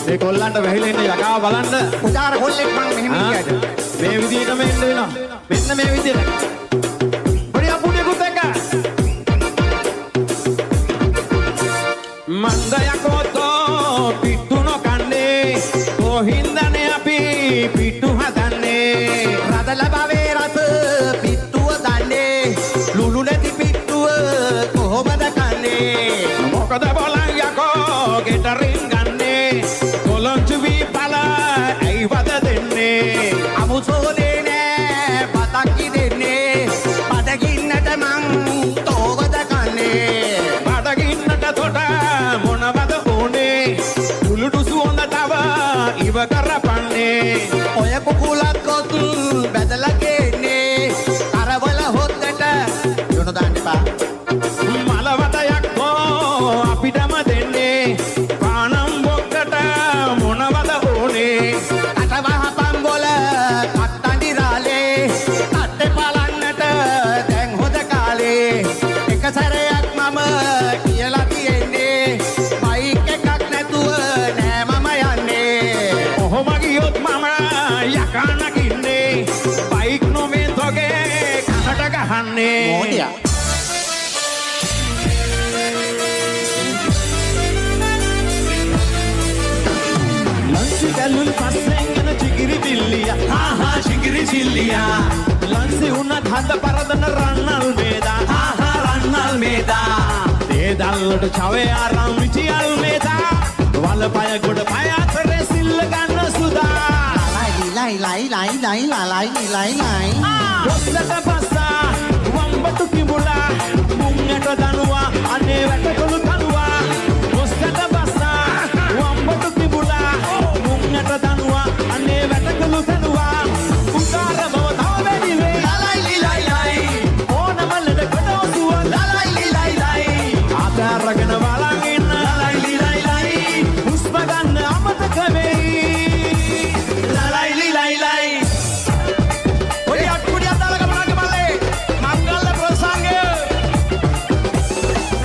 මේ කොල්ලන්ට වැහිලා ඉන්න යකාව බලන්න. උදාර කොල්ලෙක් මං මෙහෙම කියද. මේ විදිහටම එන්න වෙනවා. මෙන්න මේ විදිහට. පොඩි අපුණියකුත් එක්ක. මන්දයකෝතෝ පිට්ටු නොකන්නේ. කොහින්දනේ අපි පිට්ටු හදන්නේ. රදල බවේ රස පිට්ටුව දන්නේ. ලුණු නැති පිට්ටුව කොහොමද කන්නේ. මොකද බලන් යකෝ ගෙටරින් ගන්නේ. කොලොංචු වී පල ඇයි වද දෙන්නේ. අමුසෝනේ නෑ පතක්කි දෙන්නේ. බඩගින්නට මං තෝවද කන්නේ. බඩගින්නට තොට මොනවද ඕනේ. උළුඩුසු හොඳ තව ඉව කරපන්නේ. ඔය කුකුලත් කොත් බැදලා ගේන්නේ. කරවල හොද්දට යොන දාන්න එපා. මලවතයක් හෝ අපිටම දෙන්නේ. පානම් බොක්කට මොනවද ඕනේ. අටවහපම් බොල කට්ටඩිරාලේ. කට්ටේ පලන්නට දැන් හොද කාලේ. එක සැරයක් මම කියලා තියෙන්නේ. බයික් එකක් නැතුව නෑ මම යන්නේ. ඔහොම ගියොත් මම යකා නගින්නේ. බයික් නොමේ තොගේ කනට ගහන්නේ. මොඩියා ලන්සි ගැලුල් පස්සෙන් එන චිකිරි බිල්ලිය. හා චිකිරි සිල්ලියා. ලන්සි උනත් හද පරදන රන්නල් මේදා. හා රන්නල් මේදා. දේදල්ලට චවේ ආරම් විචියල් මේදා. වල පය ගොඩ පය අතරේ සිල්ල ගන්න සුදා. ලයි රොස්සට පස්සා වම්බටු කිඹුලා. මුංගට දනුවා අනේ වැටකොළු කනුවා. රොස්සට පස්සා වම්බටු කිඹුලා. මුංගට දනුවා අනේ වැටකොළු කනුවා. උදාර බව තව වැඩි වේ. ලයි ඕනම ලෙඩ කොට ඔසුව. ලයි ආතරගෙන බලන් ඉන්න. ලයි හුස්ම ගන්න අමතක වෙයි. ලයි ඔය අට්ටුඩිය අදාළ ගමනක මල්ලේ මංගල ප්‍රසංගය.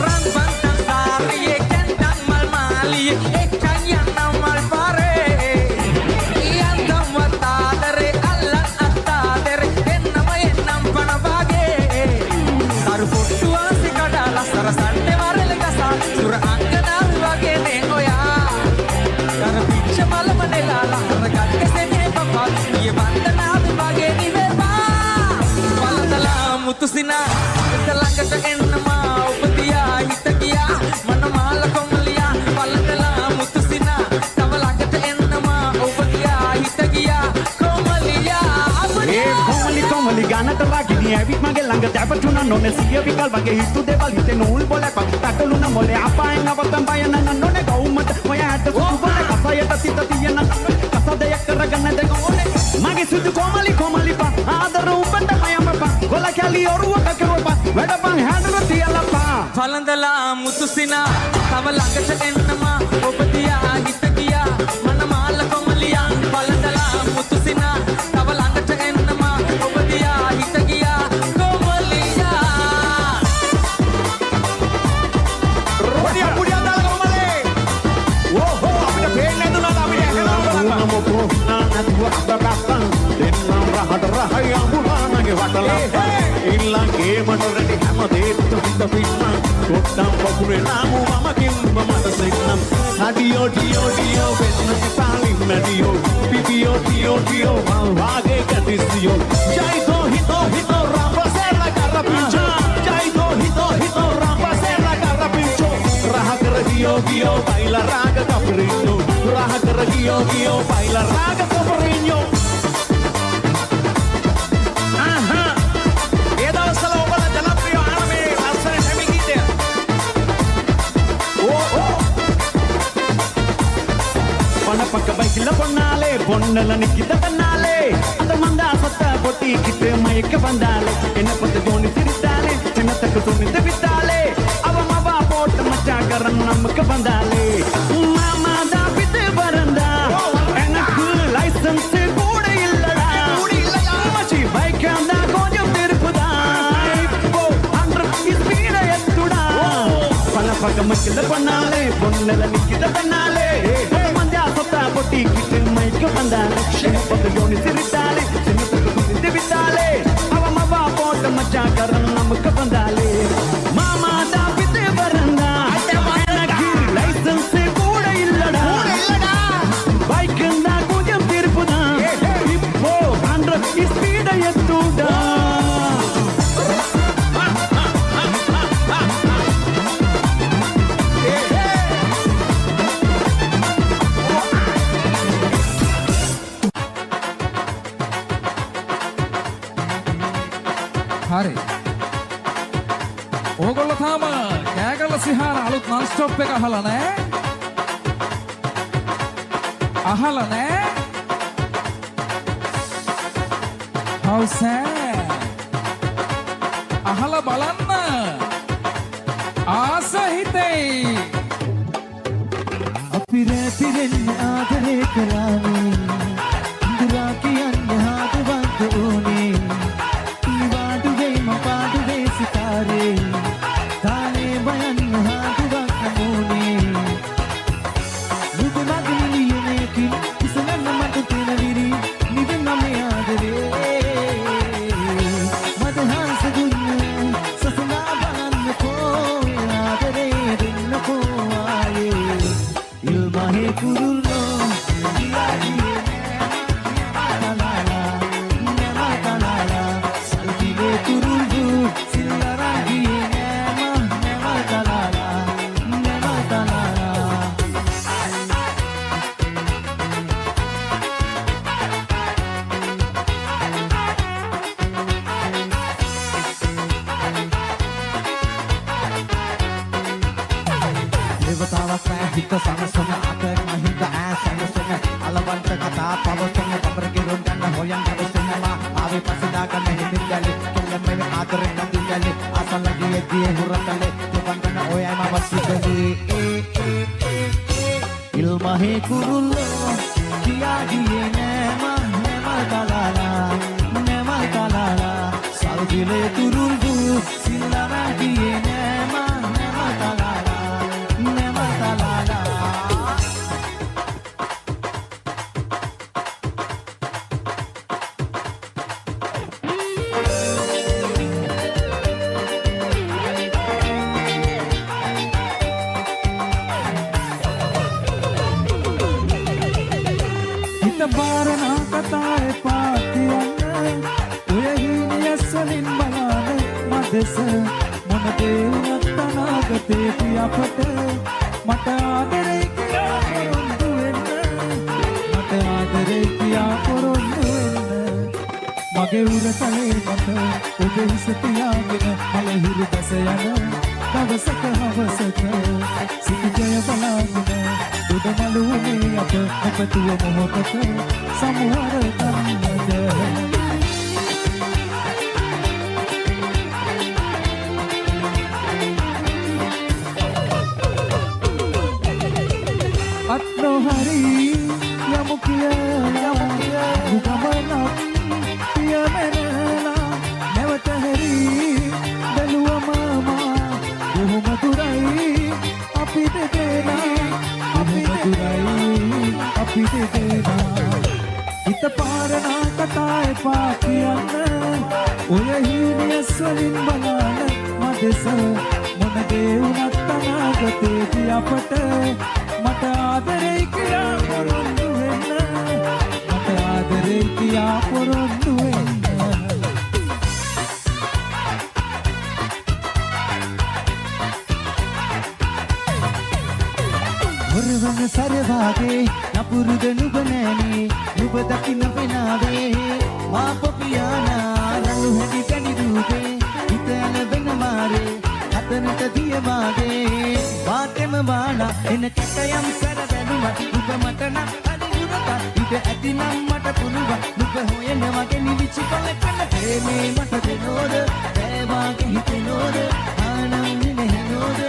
රන් බන්තන් සාරියේ කැන්ටන් මල් මාලියේ එක්කන් යන්නම් මල් පාරේ. යන්නම් වතාදරේ අල්ලන් අත්තාදරේ එන්නම පණ වාගේ. තරු පොට්ටු ආසි කඩලා සරසන්නේ වරල ගසා සුර අංගනාල් වගේ නේ ඔයා. කර පිච්ච මලම නෙලාලා කරගත්තේ සෙනේ පපා. ඊයේ වන්දනාව වගේ නිවේවා. වලදලා මුතුසිනා හිත ළඟට එන්නමා උපදියා හිත ගියා මනමාල කොමලියා. වලදලා මුතුසිනා තව ළඟට එන්නමා උපදියා හිත ගියා කොමලියා. ඒ කොමලි ගන්නට රකිනී ඇවිත් මගේ ළඟ දැපටුණා. නොනේ සිය විකල් වගේ හිතු දෙවල් හිතේ නූල් බොලක් වගේ තටලුණ මොලේ අපායන් නවත්තන් බය නන නොනේ ගෞමත ඔය ඇට සුදු බල කසයට සිත තියෙන කසදයක් කරගන්න දෙක ඕනේ. මගේ සුදු කොමලි පා ආදර උඹට මයම පා ගොල කැලි ඔරුවක කෙරුවා වැඩපන් හැඬුණු තියලා පා. වලදලා මුතුසිනා තව ළඟට එන්නමා උපදියා හිත ගියා මනමාල කොමලියා. වලදලා මුතුසිනා තව ළඟට එන්නමා උපදියා හිත ගියා කොමලියා. පොඩි අදාළ ගමනේ. ඕහෝ අපිට පේන්නේ නැතුණා අපිට ඇහෙනවා බලන්න. මොකෝ නානතුව අබබස්සන් දෙන්නම් රහට රහයි අඹුලානගේ වටලා. ඉල්ලන්ගේ මට රෙඩි හැම දේත් හිත පිටනම්. කොට්ටම් පපුරේ නාමු මම කිම්බ මට සෙන්නම්. හඩියෝ ඩියෝ වෙන්න සිතාලි මැඩියෝ. පිපියෝ මල් වාගේ කැටිසියෝ. ජයිතෝ හිතෝ රම්බසෙල්ලා කරපිංචෝ. ජයිතෝ හිතෝ රම්බසෙල්ලා කරපිංචෝ. රහ කර ගියෝ බයිලා රාග කපරිඤ්ඤෝ. රහ කර ගියෝ බයිලා රාග කපරිඤ්ඤෝ. ඒ දවස්වල ඔබලා ජනප්‍රිය ආනමේ ලස්සන හැමි ගීතය. පණපක බයිලා පොන්නාලේ පොන්නල නිකිත තනාලේ. අද මන්දා සත්ත පොටි කිතේ මයික බන්දාලේ. එන පොත ගෝනි තිරිතාලේ චිනතක තුනි දෙවිතාලේ. අවමව පොට මචා කරන්නම්ක බන්දාලේ. මාමා දාපිත බරන්දා එනක ලයිසන්ස් கூட இல்லடா. மச்சி பைக் அந்த கொஞ்சம் திருப்புதா. இப்போ 100 ஸ்பீட் எத்துடா. பல పగమకిల కొనాలే పొన్నెల నిక్కిద కొనాలే మంది ఆసత పొట్టి కిటి మైక్ బందాలే పదలోని సిరితాలే చిన్నపకు గుంది వితాలే అవమవ పోట మచ్చా కరన్ నమక బందాలే మామా దాపితే వరందా మనకి లైసెన్స్ కూడా ఇల్లడా బైక్ నా కొంచెం తిరుపుదా ఇప్పో 100 స్పీడ్ ఎత్తుడా හරි. ඕගොල්ලෝ තාම කෑගල්ල සිහාර අලුත් non stop එක අහලා නැහැ. අහලා නැහැ. How sad. අහලා බලන්න. ආස හිතේ. අපි රැපිරෙන්න ආදරේ කළානේ. ඉඳලා කියන්නේ හදවත ඕනේ. सितारे ताने बयान हाथ नमूने मुझे लगनी ये कि किसने नमक तेरा विरी निधन में याद रे मदहास दुनिया ससना बन को याद रे दिन को आए इल्मा है कुरुलो दिया दिए ताला नेमा ताला सल्तीले कुरुलो Kita sama-sama ada mahita sama-sama alawan kata pawasnya kabargirun kan hoyang kabusnya ma awi pasidakan mehimin jali kella me adre nanti jali asal lagi dia huratale tuban kana oyai ma basibeli ilmahe kurullo dia die nema talala salvile turulbu sillara die nema talala Barana katae paatiyanna uyahiniyasalin balana madesa monade unattanaagate piyapata mata aadare kiya porundu wenna mage uratale mata obe hisatiyagena malahiru dasayana dawasaka havasaka sikijaya balagena දුඩමලුනේ අප අපතුව මොහොතක සමුහර ගන්නද අත්නෝ හරි යමු කියලා ගමනක් පියමෙනලා නැවත හැරි බැලුව මාමා කොහොම දුරයි අපි දෙදෙනා අපි දෙදෙනා හිත පාරනා කතා එපා කියන්න ඔය හීනියස් වලින් බලන්න මදෙස මොන දේ වුණත් අනාගතේදී අපට මට ආදරේ කියා පොරොන්දු වෙන්න මට ආදරේ කියා පොරොන්දු වෙන්න වරවන සරවාගේ නපුරුද නුඹ නෑනේ නුඹ දකින්න වෙනාවේ මා පොපියානා රළු හැටි පැණි රූපේ හිත යන වෙන මාරේ හතනට දිය වාගේ වාතෙම වාලා එන කැටයම් සැර දැනුමත් නුඹ මට නම් අනිරුරක ඉත ඇතිනම් මට පුළුවන් නුඹ හොයන වගේ නිවිචි පල කන ප්‍රේමේ මට දෙනෝද බෑ වාගේ හිතෙනෝද ආනම් නෙහෙනෝද